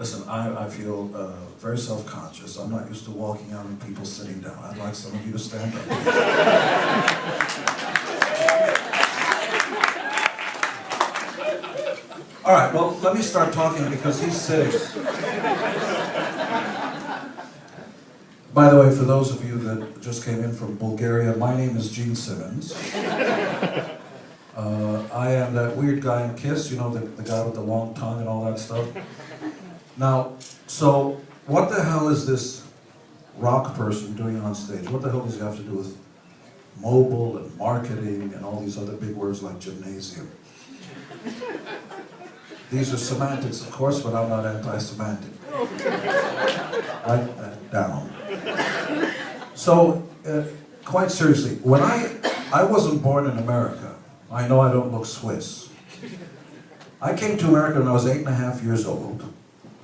Listen, I feel very self-conscious. I'm not used to walking out and people sitting down. I'd like some of you to stand up. All right, well, let me start talking because he's sitting. By the way, for those of you that just came in from Bulgaria, my name is Simmons. I am that weird guy in Kiss, you know, the guy with the long tongue and all that stuff. Now, so what the hell is this rock person doing on stage? What the hell does he have to do with mobile and marketing and all these other big words like gymnasium? These are semantics, of course, but I'm not anti-semantic. Write that down. So, quite seriously, when I wasn't born in America. I know I don't look Swiss. I came to America when I was 8.5 years old,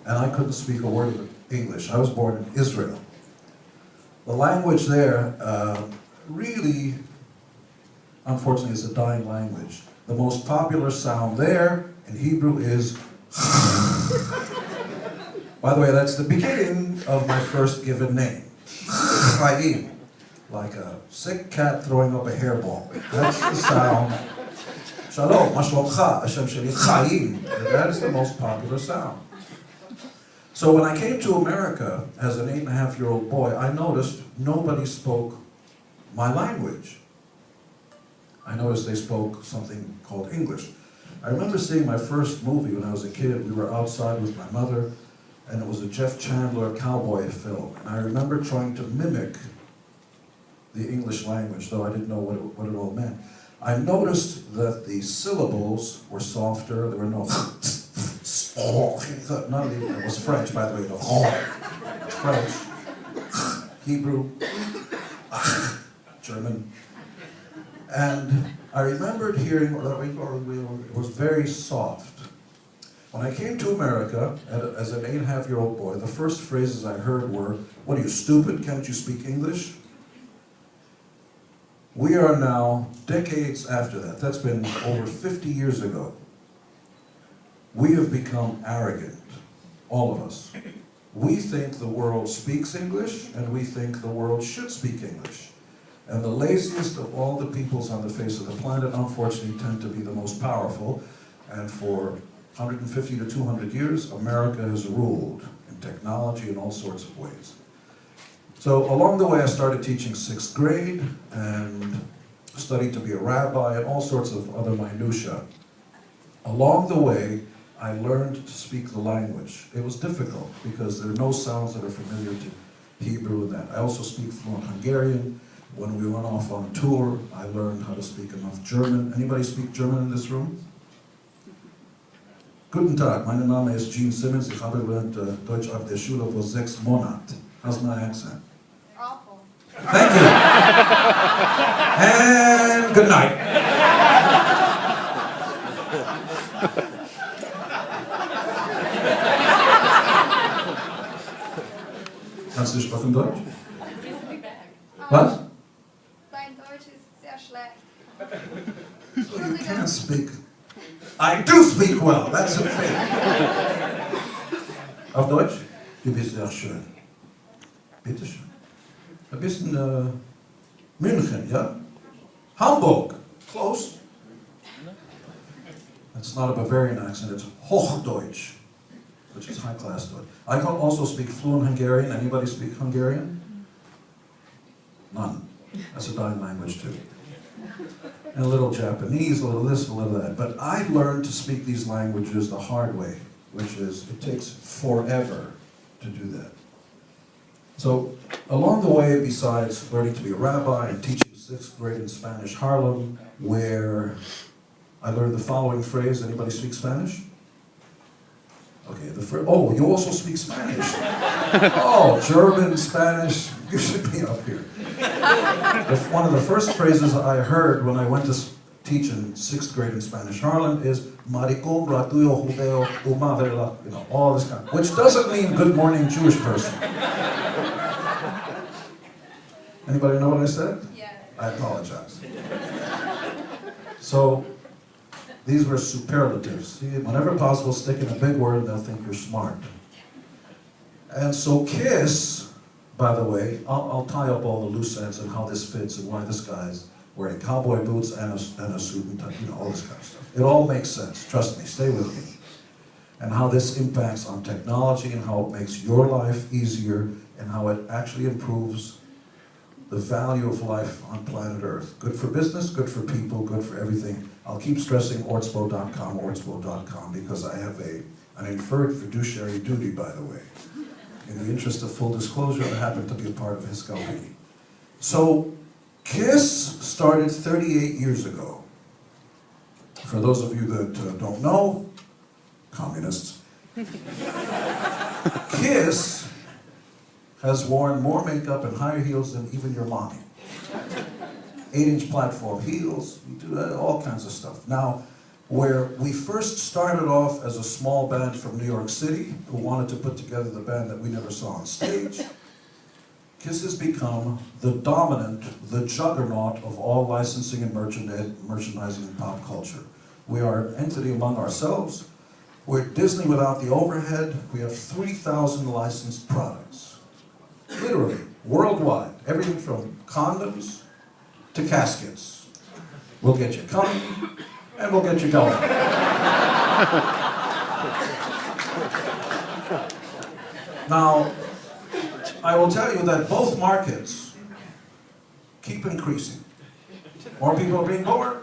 and I couldn't speak a word of English. I was born in Israel. The language there really, unfortunately, is a dying language. The most popular sound there in Hebrew is by the way, that's the beginning of my first given name. Chaim. Like a sick cat throwing up a hairball. That's the sound. Shalom, ma shlomcha, Hashem sheli, Chaim. That is the most popular sound. So when I came to America as an 8.5-year-old boy, I noticed nobody spoke my language. I noticed they spoke something called English. I remember seeing my first movie when I was a kid. We were outside with my mother, and it was a Jeff Chandler cowboy film. And I remember trying to mimic the English language, though I didn't know what it all meant. I noticed that the syllables were softer. There were no none of it was French, by the way. It's French, Hebrew, German. And I remembered hearing that it was very soft. When I came to America as an 8.5-year-old boy, the first phrases I heard were, "What are you, stupid? Can't you speak English?" We are now decades after that. That's been over 50 years ago. We have become arrogant, all of us. We think the world speaks English, and we think the world should speak English. And the laziest of all the peoples on the face of the planet, unfortunately, tend to be the most powerful. And for 150 to 200 years, America has ruled in technology in all sorts of ways. So along the way, I started teaching 6th grade and studied to be a rabbi and all sorts of other minutiae. Along the way, I learned to speak the language. It was difficult because there are no sounds that are familiar to Hebrew and that. I also speak fluent Hungarian. When we went off on tour, I learned how to speak enough German. Anybody speak German in this room? Guten Tag, mein Name ist Simmons. Ich habe gelernt Deutsch auf der Schule vor 6 Monaten. How's my accent? Awful. Thank you. And good night. Kannst du sprechen Deutsch? Was? Dein Deutsch ist sehr schlecht. So you can't speak. I do speak well, that's a thing. Auf Deutsch? Du bist sehr schön. Bitte schön. Ein bisschen München, ja? Hamburg, close. That's not a Bavarian accent, it's Hochdeutsch, which is high-class Deutsch. I can also speak fluent Hungarian. Anybody speak Hungarian? None. That's a dying language too. And a little Japanese, a little this, a little that. But I learned to speak these languages the hard way, which is it takes forever to do that. So along the way, besides learning to be a rabbi and teaching 6th grade in Spanish Harlem, where I learned the following phrase. Anybody speak Spanish? Okay, oh, you also speak Spanish. Oh, German, Spanish, you should be up here. One of the first phrases I heard when I went to teach in 6th grade in Spanish Harlem is Maricón, ratuyo, judeo, tu madre la, you know, all this kind of, which doesn't mean good morning Jewish person. Anybody know what I said? Yeah. I apologize. So, these were superlatives. See, whenever possible, stick in a big word and they'll think you're smart. And so KISS, by the way, I'll tie up all the loose ends and how this fits and why this guy's wearing cowboy boots and a suit and tie, you know, all this kind of stuff. It all makes sense, trust me, stay with me. And how this impacts on technology and how it makes your life easier and how it actually improves the value of life on planet Earth. Good for business, good for people, good for everything. I'll keep stressing ortspo.com, because I have an inferred fiduciary duty, by the way. In the interest of full disclosure, I happen to be a part of his company. So, KISS started 38 years ago. For those of you that don't know, communists, KISS has worn more makeup and higher heels than even your mommy. 8-inch platform heels, we do all kinds of stuff. Now, where we first started off as a small band from New York City who wanted to put together the band that we never saw on stage, KISS has become the dominant, the juggernaut of all licensing and merchandising in pop culture. We are an entity among ourselves. We're Disney without the overhead. We have 3,000 licensed products. Literally, worldwide. Everything from condoms to caskets. We'll get you coming, and we'll get you going. Now, I will tell you that both markets keep increasing. More people are being born,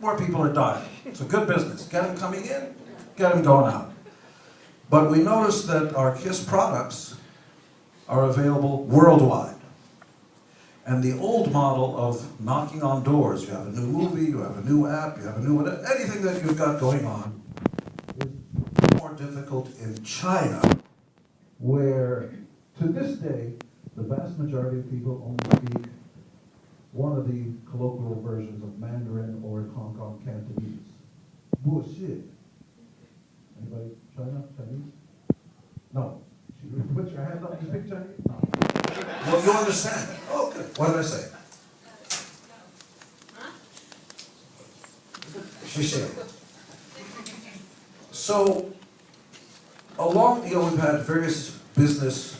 more people are dying. It's a good business. Get them coming in, get them going out. But we notice that our KISS products are available worldwide. And the old model of knocking on doors, you have a new movie, you have a new app, you have a new whatever, anything that you've got going on, is more difficult in China, where to this day, the vast majority of people only speak one of the colloquial versions of Mandarin or in Hong Kong, Cantonese. Bullshit. Anybody China? Chinese? No. Put your hand up. You speak Chinese? No. Well, you understand. Oh, good. What did I say? She said. So, we've had various businesses.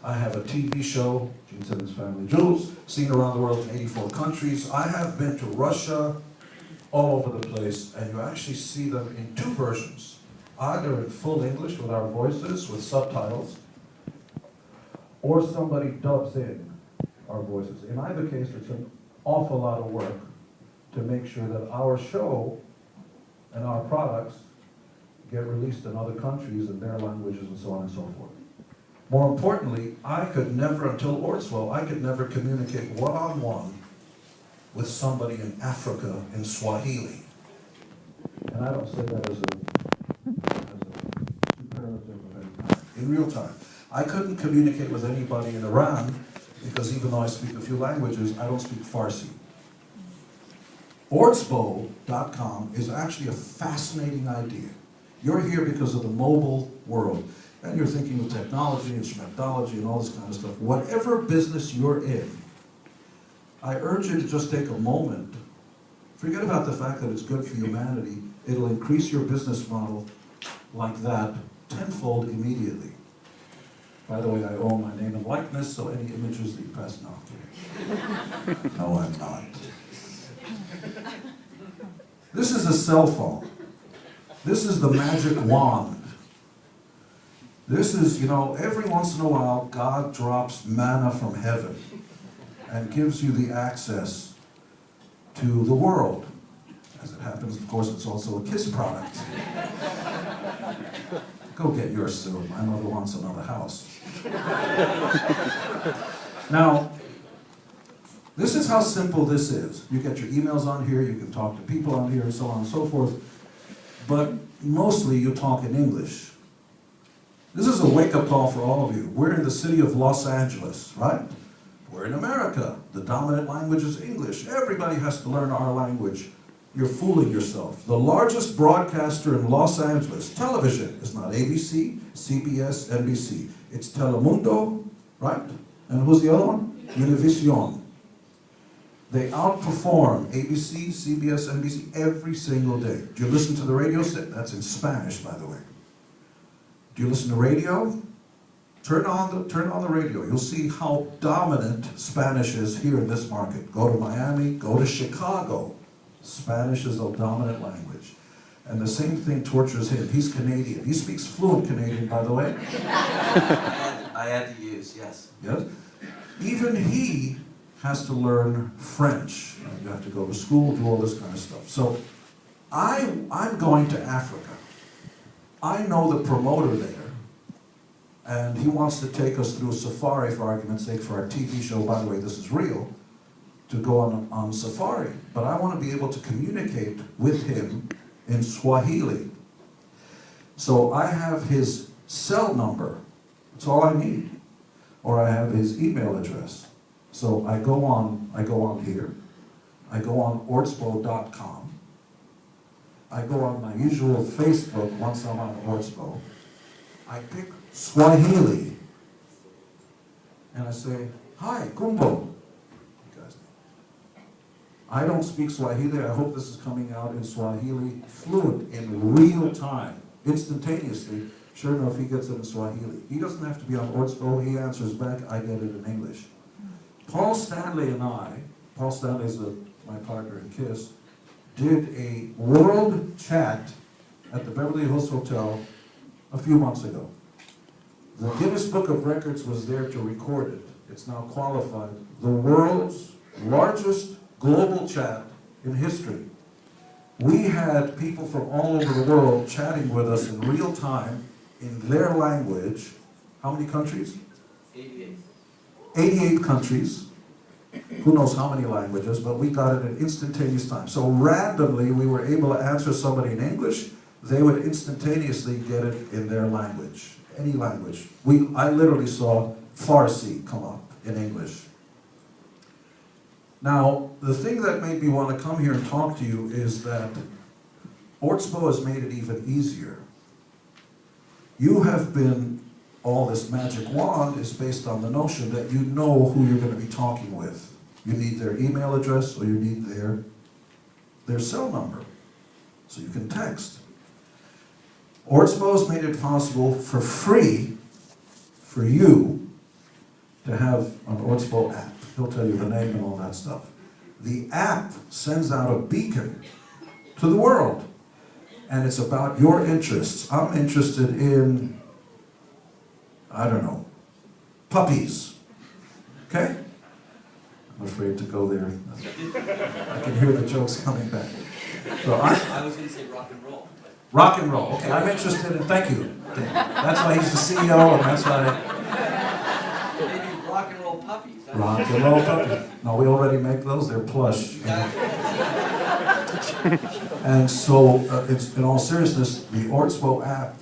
I have a TV show, Gene Simmons Family Jewels, seen around the world in 84 countries. I have been to Russia, all over the place, and you actually see them in two versions. Either in full English with our voices, with subtitles, or somebody dubs in our voices. In either case, it's an awful lot of work to make sure that our show and our products get released in other countries in their languages and so on and so forth. More importantly, I could never, until Ortsvo, I could never communicate one-on-one with somebody in Africa in Swahili. And I don't say that as a superlative of any kind. In real time. I couldn't communicate with anybody in Iran because even though I speak a few languages, I don't speak Farsi. Ortsvo.com is actually a fascinating idea. You're here because of the mobile world, and you're thinking of technology and schmetology and all this kind of stuff. Whatever business you're in, I urge you to just take a moment. Forget about the fact that it's good for humanity. It'll increase your business model like that tenfold immediately. By the way, I own my name and likeness, so any images that you pass, no, I'm kidding. No, I'm not. This is a cell phone. This is the magic wand. This is, every once in a while, God drops manna from heaven and gives you the access to the world. As it happens, of course, it's also a KISS product. Go get yours soon. My mother wants another house. Now, this is how simple this is. You get your emails on here, you can talk to people on here, and so on and so forth. But mostly you talk in English. This is a wake-up call for all of you. We're in the city of Los Angeles, right? We're in America. The dominant language is English. Everybody has to learn our language. You're fooling yourself. The largest broadcaster in Los Angeles, television, is not ABC, CBS, NBC. It's Telemundo, right? And who's the other one? Univision. They outperform ABC, CBS, NBC every single day. Do you listen to the radio set? That's in Spanish, by the way. Do you listen to radio? Turn on the radio. You'll see how dominant Spanish is here in this market. Go to Miami, go to Chicago. Spanish is a dominant language. And the same thing tortures him. He's Canadian. He speaks fluent Canadian, by the way. I had to use, yes. Yes? Even he has to learn French. You have to go to school, do all this kind of stuff. So I'm going to Africa. I know the promoter there. And he wants to take us through a safari, for argument's sake, for our TV show. By the way, this is real, to go on safari. But I want to be able to communicate with him in Swahili. So I have his cell number. That's all I need. Or I have his email address. So I go on here. I go on ortspo.com. I go on my usual Facebook once I'm on Ortspo. I pick Swahili, and I say, "Hi, Kumbo." You guys know. I don't speak Swahili. I hope this is coming out in Swahili, fluent, in real time, instantaneously. Sure enough, he gets it in Swahili. He doesn't have to be on Ortspo. He answers back. I get it in English. Paul Stanley and I, Paul Stanley is my partner in KISS, did a world chat at the Beverly Hills Hotel a few months ago. The Guinness Book of Records was there to record it. It's now qualified. The world's largest global chat in history. We had people from all over the world chatting with us in real time in their language. How many countries? 88. 88 countries. Who knows how many languages, but we got it in instantaneous time. So randomly, we were able to answer somebody in English. They would instantaneously get it in their language. Any language. I literally saw Farsi come up in English. Now, the thing that made me want to come here and talk to you is that Ortspo has made it even easier. You have been, all this magic wand is based on the notion that you know who you're going to be talking with. You need their email address or you need their cell number. So you can text. Ortspo's made it possible for free for you to have an Ortspo app. He'll tell you the name and all that stuff. The app sends out a beacon to the world. And it's about your interests. I'm interested in, I don't know, puppies. Okay? I'm afraid to go there. I can hear the jokes coming back. So I was going to say rock and roll. Rock and roll. Okay, I'm interested in, thank you. That's why he's the CEO, and that's why... Maybe rock and roll puppies. Rock and roll puppies. No, we already make those. They're plush. And so, in all seriousness, the Ortspo app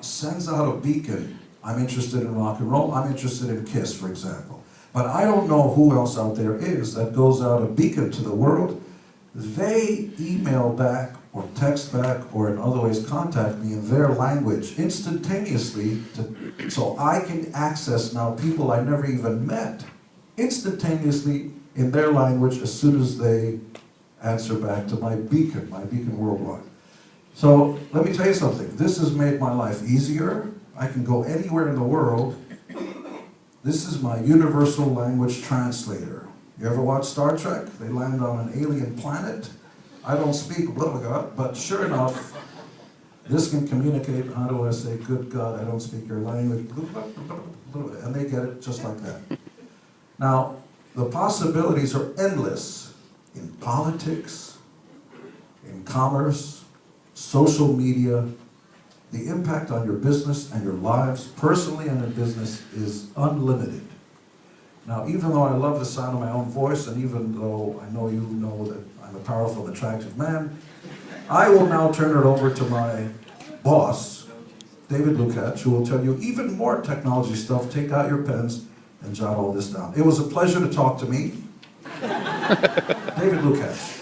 sends out a beacon. I'm interested in rock and roll. I'm interested in KISS, for example. But I don't know who else out there is that goes out a beacon to the world. They email back or text back or in other ways contact me in their language instantaneously so I can access now people I never even met instantaneously in their language as soon as they answer back to my beacon worldwide. So let me tell you something. This has made my life easier. I can go anywhere in the world. This is my universal language translator. You ever watch Star Trek? They land on an alien planet. I don't speak blah, blah, blah, but sure enough, this can communicate. How do I say, good God, I don't speak your language, blah, blah, blah, blah, and they get it just like that. Now, the possibilities are endless in politics, in commerce, social media. The impact on your business and your lives, personally and in business, is unlimited. Now, even though I love the sound of my own voice, and even though I know you know that I'm a powerful, attractive man, I will now turn it over to my boss, David Lukács, who will tell you even more technology stuff. Take out your pens and jot all this down. It was a pleasure to talk to me. David Lukács.